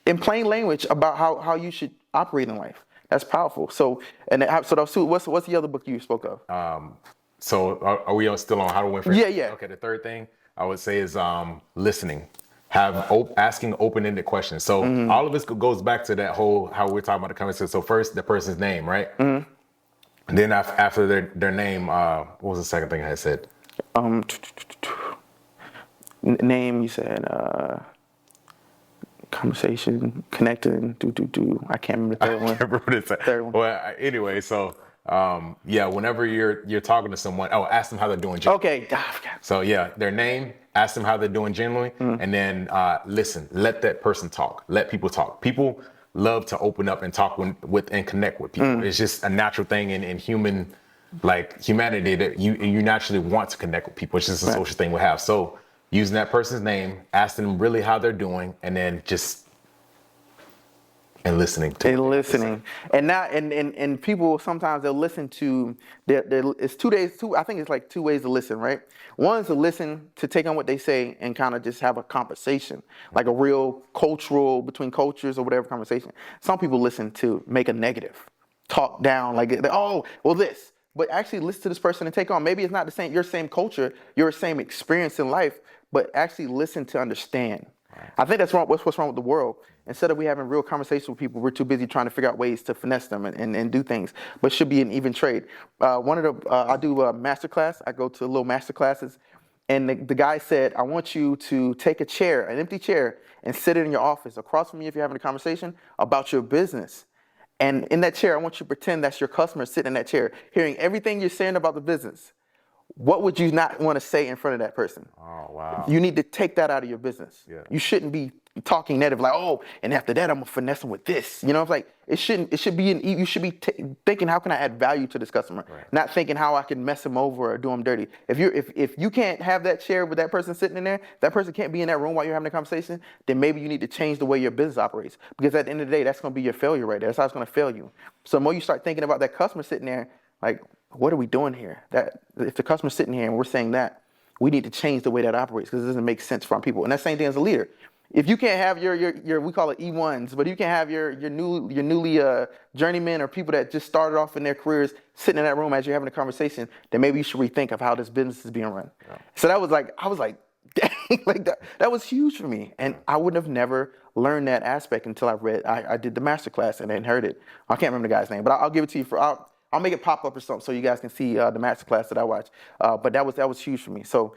in plain language about how you should operate in life. That's powerful. So what's the other book you spoke of? So are we still on How to Win Friends? Yeah. Okay. The third thing I would say is listening. Asking open-ended questions. So all of this goes back to that whole how we're talking about the conversation. So first, the person's name, right? Mm-hmm. And then after their name, what was the second thing I had said? Name, you said conversation, connecting, I can't remember the third one. I can't remember the third one. Well, anyway, so whenever you're talking to someone, ask them how they're doing genuinely. Okay. So their name, ask them how they're doing genuinely, and then listen, let that person talk. Let people talk. People love to open up and talk with and connect with people. It's just a natural thing in humanity that you naturally want to connect with people. It's just a social thing we have. So using that person's name, asking them really how they're doing, and then listening to them. Listening. And people sometimes they'll listen to it's 2 days. I think it's like 2 ways to listen, right? One is to listen, to take on what they say and kind of just have a conversation, like a real cultural, between cultures or whatever conversation. Some people listen to make a negative, talk down, like, this. But actually listen to this person and take on. Maybe it's not your same culture, your same experience in life, but actually listen to understand. I think that's wrong. What's wrong with the world? Instead of we having real conversations with people, we're too busy trying to figure out ways to finesse them and do things. But it should be an even trade. I do a master class. I go to little master classes, and the guy said, I want you to take a chair, an empty chair, and sit it in your office across from me if you're having a conversation about your business. And in that chair, I want you to pretend that's your customer sitting in that chair, hearing everything you're saying about the business. What would you not want to say in front of that person? Oh, wow. You need to take that out of your business. Yeah. You shouldn't be talking negative, like, oh, and after that I'm gonna finesse them with this. You know, it's like it should be you should be thinking, how can I add value to this customer, not thinking how I can mess them over or do them dirty. If you can't have that chair with that person sitting in there, that person can't be in that room while you're having a conversation, then maybe you need to change the way your business operates, because at the end of the day, that's gonna be your failure right there. That's how it's gonna fail you. So the more you start thinking about that customer sitting there, like, what are we doing here? That if the customer's sitting here and we're saying that, we need to change the way that operates, because it doesn't make sense for our people. And that same thing as a leader. If you can't have your we call it E1s, but you can't have your newly journeymen or people that just started off in their careers sitting in that room as you're having a conversation, then maybe you should rethink of how this business is being run. Yeah. So that was like, I was like, dang, like that was huge for me. And I would have never learned that aspect until I did the master class and then heard it. I can't remember the guy's name, but I'll give it to you I'll make it pop up or something so you guys can see the master class that I watched. But that was huge for me. So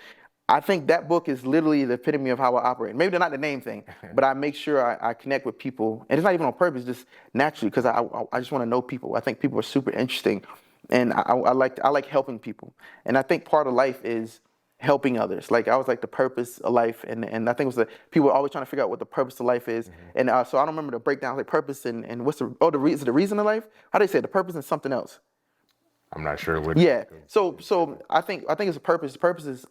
I think that book is literally the epitome of how I operate. Maybe they're not the name thing, but I make sure I connect with people. And it's not even on purpose, just naturally, because I just want to know people. I think people are super interesting, and I like helping people. And I think part of life is helping others. Like, I was like the purpose of life, and I think it was people are always trying to figure out what the purpose of life is. And so I don't remember the breakdown, like purpose and what's the reason of life? How do they say it? The purpose and something else? I'm not sure what. Yeah. So I think it's a purpose. The purpose is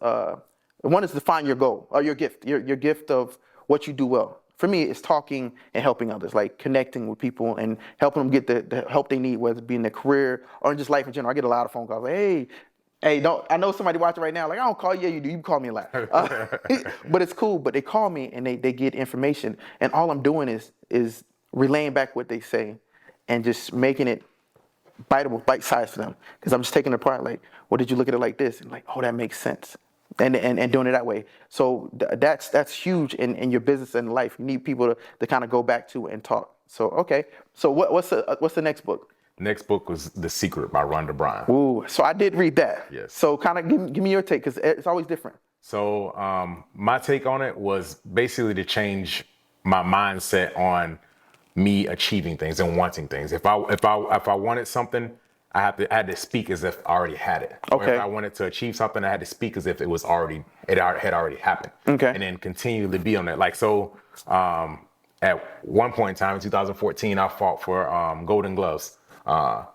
one is to find your goal or your gift, your gift of what you do well. For me, it's talking and helping others, like connecting with people and helping them get the help they need, whether it be in their career or in just life in general. I get a lot of phone calls like, hey, don't, I know somebody watching right now, like, I don't call you, yeah, you do, you call me a lot. But it's cool, but they call me and they get information, and all I'm doing is relaying back what they say and just making it bite size for them, because I'm just taking it apart, like, well, did you look at it like this? And like, oh, that makes sense. And doing it that way. So that's huge in your business and life. You need people to kind of go back to and talk. So, okay. So what's the next book? Next book was The Secret by Rhonda Byrne. Ooh, so I did read that. Yes. So kind of give me your take, because it's always different. So my take on it was basically to change my mindset on me achieving things and wanting things. If I wanted something, I had to speak as if I already had it. Okay. Or if I wanted to achieve something, I had to speak as if it had already happened. Okay. And then continue to be on that. Like, so at one point in time in 2014, I fought for Golden Gloves. I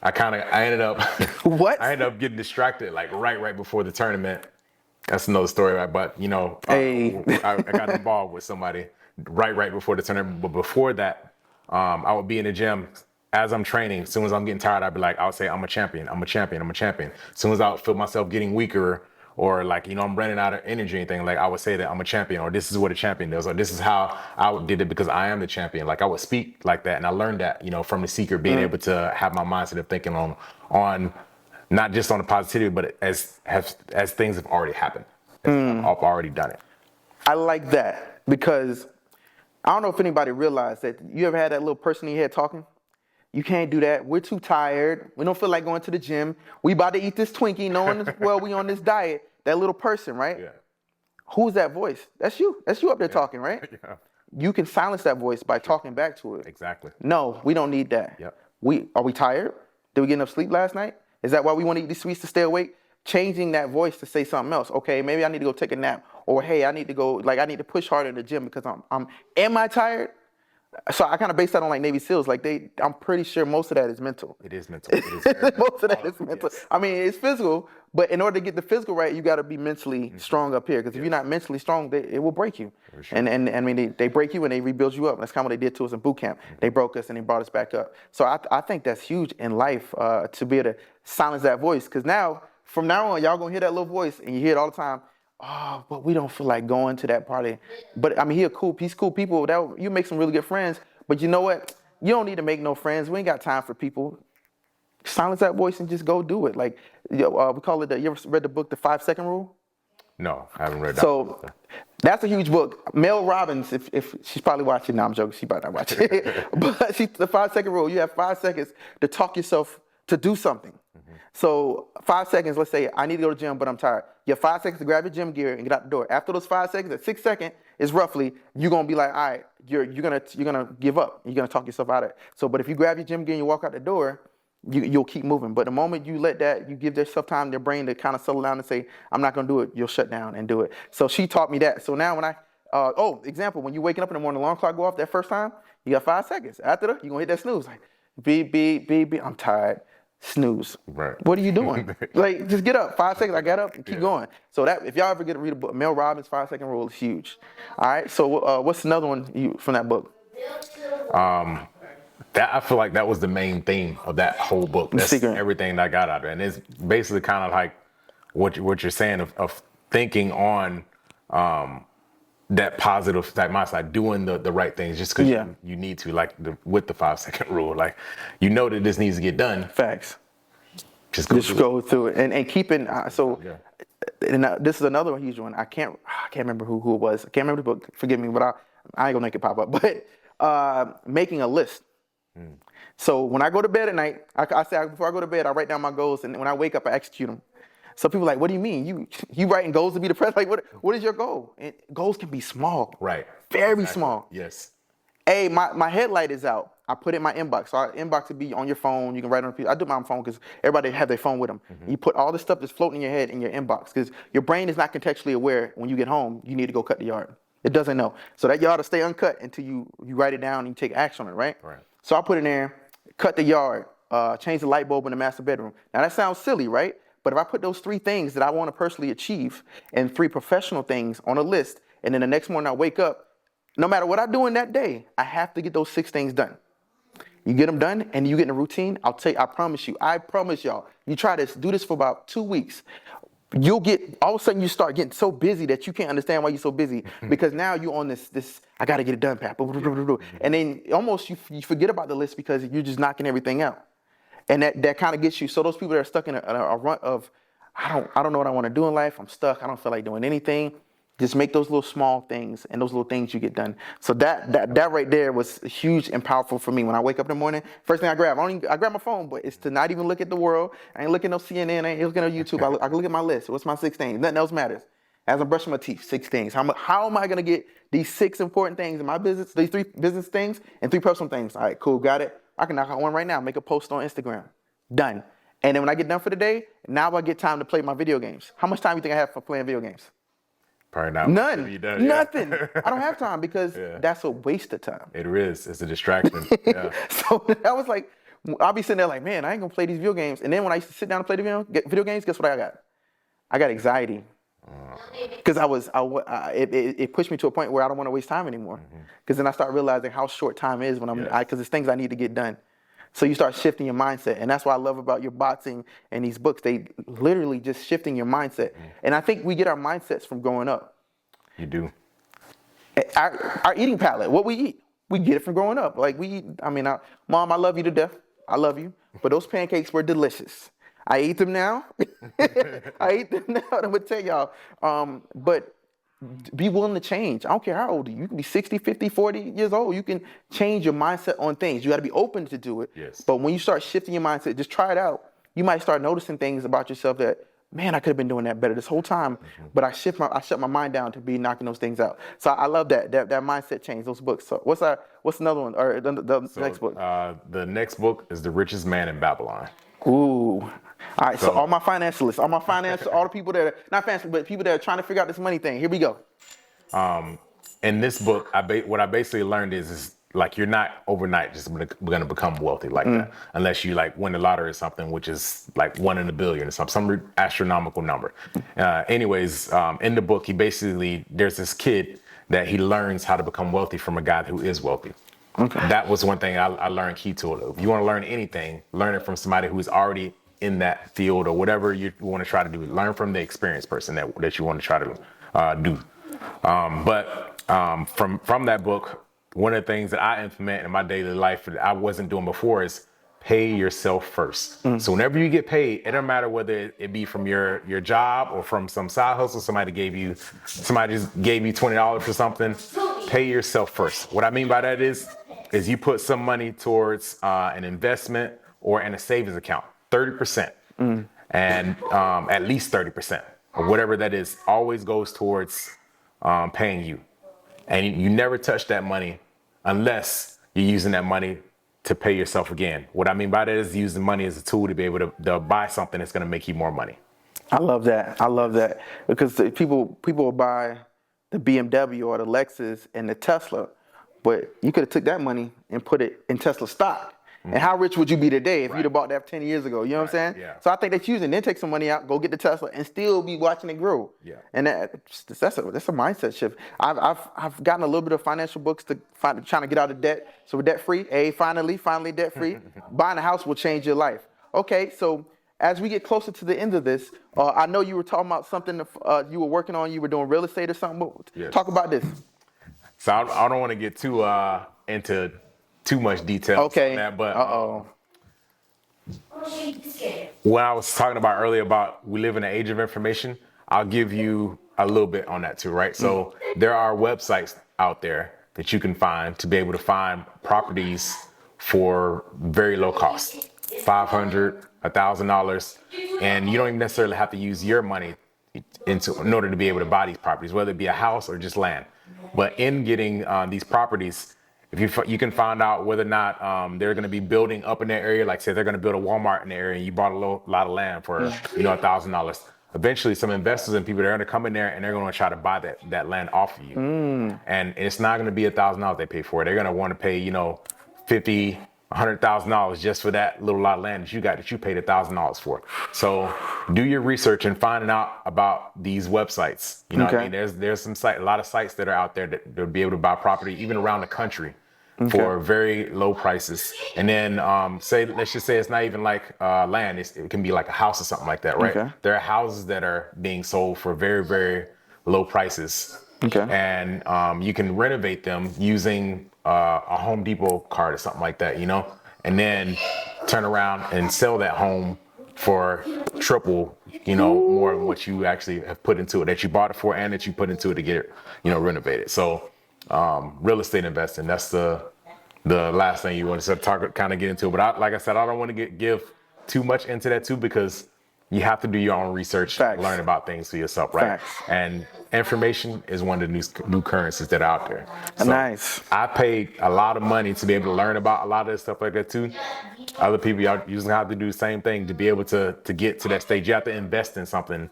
ended up What? I ended up getting distracted like right before the tournament. That's another story, right? But Hey. I got involved with somebody right before the tournament. But before that, I would be in the gym as I'm training. As soon as I'm getting tired, I'd be like, I would say, I'm a champion. As soon as I feel myself getting weaker, or like, I'm running out of energy or anything, like, I would say that I'm a champion, or this is what a champion does, or this is how I did it because I am the champion. Like, I would speak like that. And I learned that, from The Secret, being able to have my mindset of thinking on not just on the positivity, but as things have already happened. I've already done it. I like that, because I don't know if anybody realized that. You ever had that little person in your head talking? You can't do that. We're too tired. We don't feel like going to the gym. We about to eat this Twinkie, knowing well we on this diet. That little person, right? Yeah. Who's that voice? That's you. That's you up there talking, right? Yeah. You can silence that voice by talking back to it. Exactly. No, we don't need that. Yep. Are we tired? Did we get enough sleep last night? Is that why we want to eat these sweets to stay awake? Changing that voice to say something else. Okay, maybe I need to go take a nap. Or hey, I need to push harder in the gym because am I tired? So I kind of base that on like Navy SEALs. Like I'm pretty sure most of that is mental. It is mental. It is most of that is mental. Yes. I mean, it's physical, but in order to get the physical right, you got to be mentally strong up here. Because if you're not mentally strong, it will break you. Sure. And I mean, they break you and they rebuild you up. That's kind of what they did to us in boot camp. They broke us and they brought us back up. So I think that's huge in life, to be able to silence that voice. Because from now on, y'all gonna hear that little voice, and you hear it all the time. Oh, but we don't feel like going to that party. But I mean, he's cool people. You make some really good friends. But you know what? You don't need to make no friends. We ain't got time for people. Silence that voice and just go do it. Like, we call it. You ever read the book, The 5-Second Rule? No, I haven't read that. So that's a huge book. Mel Robbins, if she's probably watching. No, I'm joking. She probably not watching. But the 5-second rule. You have 5 seconds to talk yourself to do something. So 5 seconds, let's say I need to go to the gym, but I'm tired. You have 5 seconds to grab your gym gear and get out the door. After those 5 seconds, at 6 seconds is roughly, you're gonna be like, all right, you're gonna give up. You're gonna talk yourself out of it. So, but if you grab your gym gear and you walk out the door, you'll keep moving. But the moment you you give yourself time, their brain to kind of settle down and say, I'm not gonna do it, you'll shut down and do it. So she taught me that. So now when Example, when you're waking up in the morning, the alarm clock go off that first time, you got 5 seconds. After that, you're going to hit that snooze. Like, beep, beep, beep, beep. I'm tired. Snooze. Right. What are you doing? Like, just get up. 5 seconds. I got up and keep going. So that if y'all ever get to read a book, Mel Robbins' 5-second rule is huge. All right. So what's another one from that book? That I feel like that was the main theme of that whole book. That's everything that I got out of it. And it's basically kind of like what you're saying of thinking on that positive type mindset, doing the right things just because you need to, like with the 5-second rule. Like, you know that this needs to get done. Facts. Just go through it. And keeping, and this is another huge one. I can't remember who it was. I can't remember the book. Forgive me, but I ain't gonna make it pop up. But making a list. So when I go to bed at night, I say before I go to bed, I write down my goals, and when I wake up, I execute them. So people are like, what do you mean? You writing goals to be the president? Like, what is your goal? And goals can be small. Right. Very small. Yes. Hey, my headlight is out. I put it in my inbox. So our inbox would be on your phone. You can write on a piece. I do my own phone because everybody have their phone with them. You put all the stuff that's floating in your head in your inbox because your brain is not contextually aware when you get home, you need to go cut the yard. It doesn't know. So that yard to stay uncut until you write it down and you take action on it, right? Right. So I put in there, cut the yard, change the light bulb in the master bedroom. Now that sounds silly, right? But if I put those 3 things that I want to personally achieve and 3 professional things on a list, and then the next morning I wake up, no matter what I do in that day, I have to get those 6 things done. You get them done and you get in a routine, I promise y'all, you try this, do this for about 2 weeks. You'll get, all of a sudden you start getting so busy that you can't understand why you're so busy because now you're on this I got to get it done, Pat. And then almost you forget about the list because you're just knocking everything out. And that kind of gets you. So those people that are stuck in a rut of, I don't know what I want to do in life. I'm stuck. I don't feel like doing anything. Just make those little small things, and those little things you get done. So that right there was huge and powerful for me. When I wake up in the morning, first thing I grab my phone, but it's to not even look at the world. I ain't looking at no CNN. I ain't looking at YouTube. I look at my list. What's my 6 things? Nothing else matters. As I'm brushing my teeth, 6 things. How am I going to get these 6 important things in my business, these 3 business things and 3 personal things? All right, cool, got it. I can knock out one right now, make a post on Instagram. Done. And then when I get done for the day, now I get time to play my video games. How much time do you think I have for playing video games? Probably not. None. Nothing. I don't have time because that's a waste of time. It is. It's a distraction. Yeah. So I was like, I'll be sitting there like, man, I ain't going to play these video games. And then when I used to sit down and play the video games, guess what I got? I got anxiety. Because it pushed me to a point where I don't want to waste time anymore. Because then I start realizing how short time is when because it's things I need to get done. So you start shifting your mindset. And that's what I love about your boxing and these books. They literally just shifting your mindset. And I think we get our mindsets from growing up. You do. Our eating palette, what we eat, we get it from growing up. Like Mom, I love you to death. I love you. But those pancakes were delicious. I eat them now. I'm going to tell y'all. But be willing to change. I don't care how old you are. You can be 60, 50, 40 years old. You can change your mindset on things. You got to be open to do it. Yes. But when you start shifting your mindset, just try it out. You might start noticing things about yourself that, man, I could have been doing that better this whole time. But I shut my mind down to be knocking those things out. So I love that mindset change, those books. So what's another one? Or the next book? The next book is The Richest Man in Babylon. Ooh. All right, so all my financialists, all the people that are, not financial, but people that are trying to figure out this money thing. Here we go. In this book, what I basically learned is like you're not overnight just going to become wealthy like that, unless you like win the lottery or something, which is like 1 in a billion or some astronomical number. In the book, there's this kid that he learns how to become wealthy from a guy who is wealthy. Okay. That was one thing I learned key to it. If you want to learn anything, learn it from somebody who is already in that field or whatever you want to try to do. Learn from the experienced person that you want to try to do. From that book, one of the things that I implement in my daily life that I wasn't doing before is pay yourself first. So whenever you get paid, it don't matter whether it be from your job or from some side hustle, somebody just gave you $20 for something, pay yourself first. What I mean by that is you put some money towards an investment or in a savings account, 30%, and at least 30% or whatever that is, always goes towards paying you. And you never touch that money unless you're using that money to pay yourself again. What I mean by that is using money as a tool to be able to buy something that's going to make you more money. I love that. Because people will buy the BMW or the Lexus and the Tesla, but you could have took that money and put it in Tesla stock. And how rich would you be today if you'd have bought that 10 years ago? You know what I'm saying? Yeah. So I think that's using, then take some money out, go get the Tesla, and still be watching it grow. Yeah. And that's a mindset shift. I've gotten a little bit of financial books to trying to get out of debt. So we're debt free. Finally debt free. Buying a house will change your life. Okay, so as we get closer to the end of this, I know you were talking about something you were working on. You were doing real estate or something. Yes. Talk about this. So I don't want to get too into too much detail on that, but when I was talking about earlier about we live in an age of information, I'll give you a little bit on that too, right? So there are websites out there that you can find to be able to find properties for very low cost, $500, $1,000, and you don't even necessarily have to use your money in order to be able to buy these properties, whether it be a house or just land. But in getting these properties, if you can find out whether or not they're going to be building up in that area, like say they're going to build a Walmart in the area, and you bought a lot of land for $1,000. Eventually, some investors and people they're going to come in there and they're going to try to buy that land off of you, and it's not going to be $1,000 they pay for it. They're going to want to pay $50,000, $100,000 just for that little lot of land that you paid $1,000 for. So do your research and finding out about these websites. You know what I mean? There's a lot of sites that are out there that will be able to buy property even around the country for very low prices. And then let's just say it's not even like land. It can be like a house or something like that, right? Okay. There are houses that are being sold for very, very low prices. Okay. And you can renovate them using a Home Depot card or something like that, and then turn around and sell that home for triple, more than what you actually have put into it, that you bought it for and that you put into it to get it, renovated. So real estate investing, that's the last thing you want to kind of get into. But like I said, I don't want to give too much into that too, because you have to do your own research, learn about things for yourself, right? Facts. And information is one of the new currencies that are out there. So Nice. I paid a lot of money to be able to learn about a lot of this stuff like that too. Other people, y'all usually have to do the same thing to be able to get to that stage. You have to invest in something.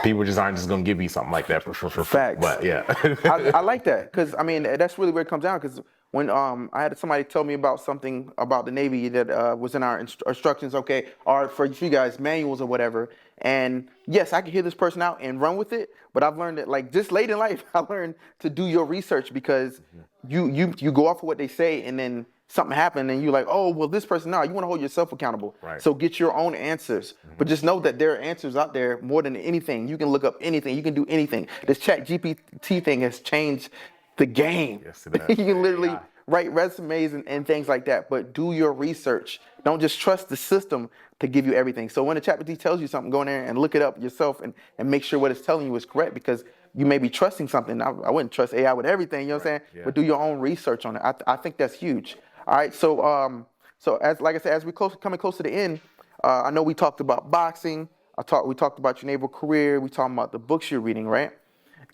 People just aren't just going to give you something like that for Facts. But yeah. I like that, because I mean that's really where it comes down. Because when I had somebody tell me about something about the Navy that was in our instructions, or for you guys manuals or whatever, and yes, I can hear this person out and run with it, but I've learned that, like, just late in life, I learned to do your research, because you go off of what they say, and then something happened and you're like, oh, well, this person, no, you want to hold yourself accountable. Right. So get your own answers. But just know that there are answers out there more than anything. You can look up anything. You can do anything. This Chat GPT thing has changed the game. Yes, it has. You can literally write resumes and things like that. But do your research. Don't just trust the system to give you everything. So when the Chat GPT tells you something, go in there and look it up yourself and make sure what it's telling you is correct, because you may be trusting something. I wouldn't trust AI with everything, you know what I'm saying? Yeah. But do your own research on it. I think that's huge. All right, so like I said, as we coming close to the end, I know we talked about boxing. We talked about your naval career. We talked about the books you're reading, right?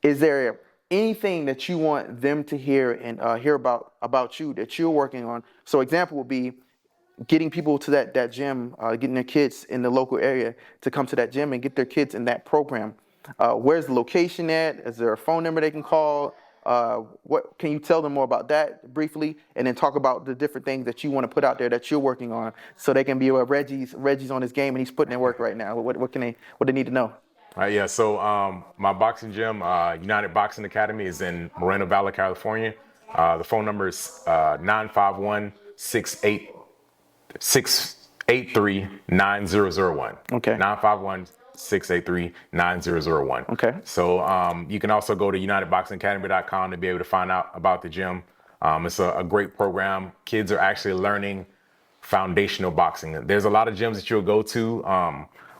Is there anything that you want them to hear and hear about you that you're working on? So example would be getting people to that gym, getting their kids in the local area to come to that gym and get their kids in that program. Where's the location at? Is there a phone number they can call? What can you tell them more about that briefly, and then talk about the different things that you want to put out there that you're working on, so they can be aware Reggie's on his game and he's putting in work right now. What they need to know? All right, yeah. So my boxing gym, United Boxing Academy, is in Moreno Valley, California. The phone number is 951-683-9001. Okay. 951-683-9001. Okay. So you can also go to UnitedBoxingAcademy.com to be able to find out about the gym. It's a great program. Kids are actually learning foundational boxing. There's a lot of gyms that you'll go to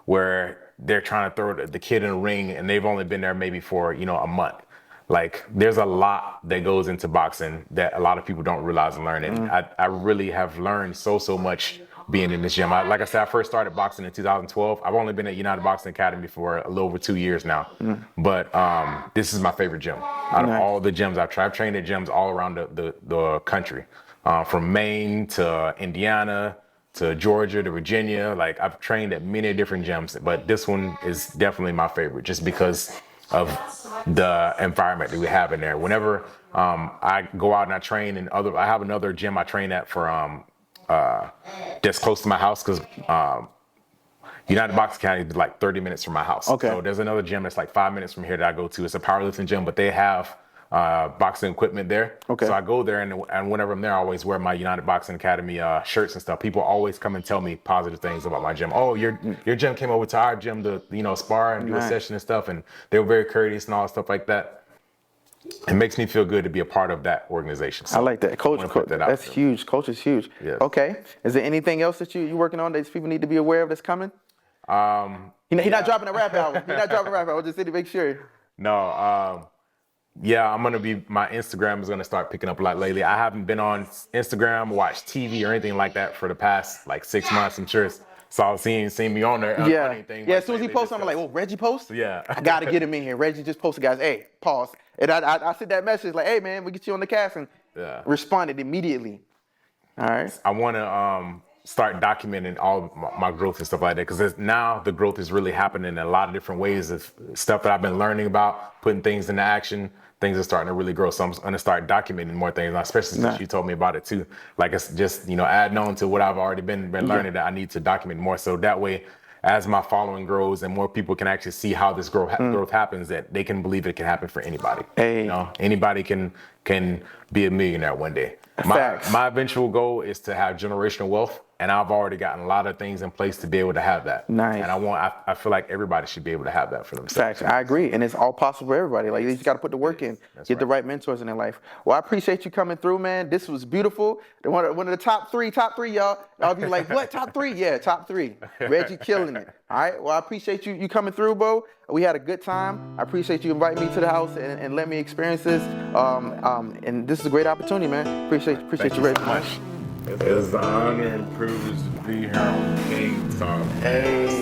where they're trying to throw the kid in a ring and they've only been there maybe for a month. Like, there's a lot that goes into boxing that a lot of people don't realize and learn. And I really have learned so much being in this gym. Like I said, I first started boxing in 2012. I've only been at United Boxing Academy for a little over 2 years now. But this is my favorite gym. Out of all the gyms I've tried, I've trained at gyms all around the country. From Maine to Indiana to Georgia to Virginia. Like, I've trained at many different gyms, but this one is definitely my favorite, just because of the environment that we have in there. Whenever I go out and I train, and I have another gym I train at for that's close to my house because United Boxing Academy is like 30 minutes from my house. Okay. So there's another gym that's like 5 minutes from here that I go to. It's a powerlifting gym, but they have boxing equipment there. Okay. So I go there, and whenever I'm there, I always wear my United Boxing Academy shirts and stuff. People always come and tell me positive things about my gym. Oh, your gym came over to our gym to spar and do a session and stuff, and they were very courteous and all that stuff like that. It makes me feel good to be a part of that organization. So I like that. Coach, that's there. huge. Coach is huge. Yes. Okay. Is there anything else that you're working on that people need to be aware of that's coming? He's not dropping a rap album. He's not dropping a rap album. Just to make sure. No. Yeah, my Instagram is gonna start picking up a lot lately. I haven't been on Instagram, watched TV or anything like that for the past like 6 months. I'm sure seen me on there. Yeah. Anything As soon as he posts, I'm like, well, Reggie posts? Yeah. I gotta get him in here. Reggie just posted, guys. Hey, pause. And I sent that message like, hey man, we get you on the cast, and responded immediately. All right. I want to start documenting all my growth and stuff like that, because now the growth is really happening in a lot of different ways of stuff that I've been learning about, putting things into action. Things are starting to really grow. So I'm going to start documenting more things, especially since you told me about it too. Like it's just, adding on to what I've already been learning that I need to document more. So that way, as my following grows and more people can actually see how this growth happens, that they can believe it can happen for anybody. Hey. Anybody can be a millionaire one day. My eventual goal is to have generational wealth, and I've already gotten a lot of things in place to be able to have that. Nice. And I feel like everybody should be able to have that for themselves. Facts. I agree, and it's all possible for everybody. Like you just got to put the work in, get the right mentors in their life. Well, I appreciate you coming through, man. This was beautiful. One of the top three, y'all. I'll be like, what? Top three? Yeah, top three. Reggie killing it. All right. Well, I appreciate you coming through, bro. We had a good time. I appreciate you inviting me to the house and let me experience this. And this is a great opportunity, man. Appreciate you, Reggie. So much. It is an honor and privilege to be here on King Talk. Hey.